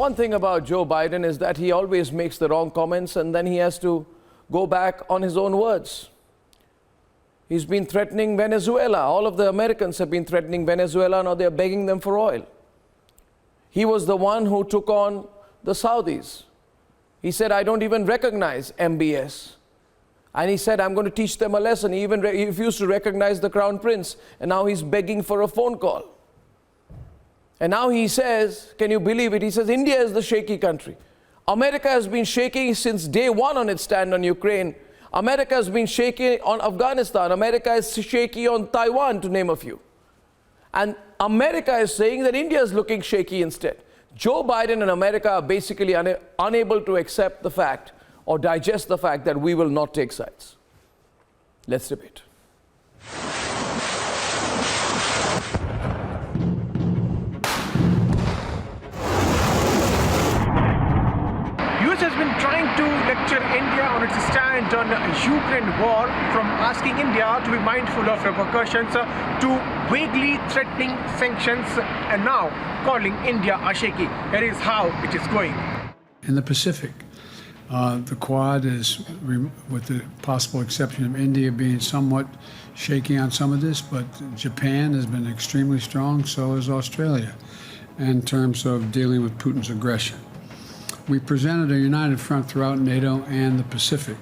one thing about Joe Biden is that he always makes the wrong comments and then he has to go back on his own words. He's been threatening Venezuela. All of the Americans have been threatening Venezuela. Now they're begging them for oil. He was the one who took on the Saudis. He said, I don't even recognize MBS. And he said, I'm going to teach them a lesson. He even refused to recognize the Crown Prince. And now he's begging for a phone call. And now he says, can you believe it? He says, India is the shaky country. America has been shaking since day one on its stand on Ukraine. America has been shaky on Afghanistan. America is shaky on Taiwan, to name a few. And America is saying that India is looking shaky instead. Joe Biden and America are basically unable to accept the fact or digest the fact that we will not take sides. Let's debate. US has been trying to lecture India on its stand on Ukraine war, from asking India to be mindful of repercussions to vaguely threatening sanctions, and now calling India a shaky. Here is how it is going. In the Pacific, the Quad is, with the possible exception of India being somewhat shaky on some of this, but Japan has been extremely strong, so has Australia, in terms of dealing with Putin's aggression. We presented a united front throughout NATO and the Pacific,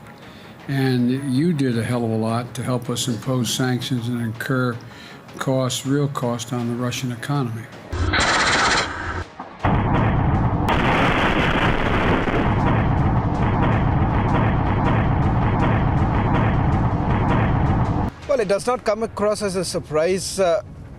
and you did a hell of a lot to help us impose sanctions and incur costs, real cost, on the Russian economy. Well, it does not come across as a surprise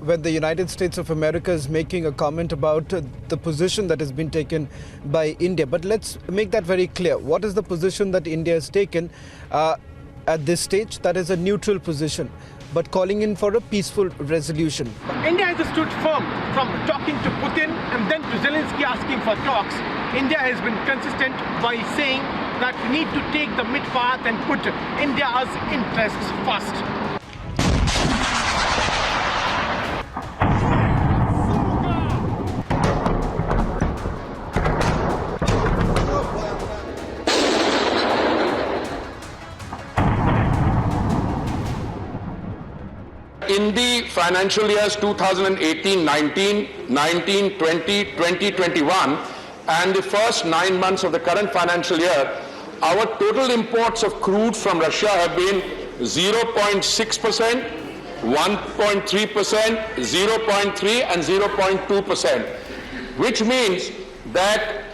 when the United States of America is making a comment about the position that has been taken by India. But let's make that very clear. What is the position that India has taken at this stage? That is a neutral position, but calling in for a peaceful resolution. India has stood firm from talking to Putin and then to Zelensky asking for talks. India has been consistent by saying that we need to take the mid path and put India's interests first. In the financial years 2018-19, 19-20, 20-21, and the first 9 months of the current financial year, our total imports of crude from Russia have been 0.6%, 1.3%, 0.3% and 0.2%, which means that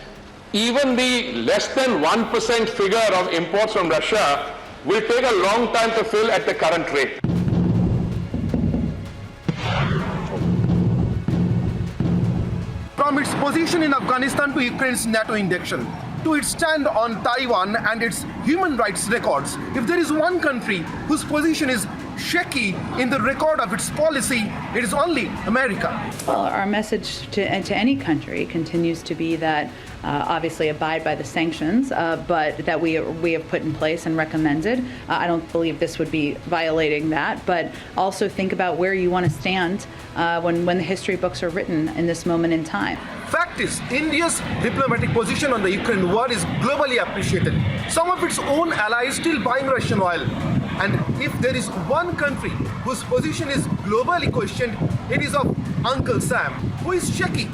even the less than 1% figure of imports from Russia will take a long time to fill at the current rate. From its position in Afghanistan to Ukraine's NATO induction, to its stand on Taiwan and its human rights records, if there is one country whose position is shaky in the record of its policy, it is only America. Well, our message to any country continues to be that obviously abide by the sanctions, but that we have put in place and recommended. I don't believe this would be violating that, but also think about where you want to stand when the history books are written in this moment in time. Fact is, India's diplomatic position on the Ukraine war is globally appreciated. Some of its own allies still buying Russian oil. And if there is one country whose position is globally questioned, it is of Uncle Sam, who is shaky.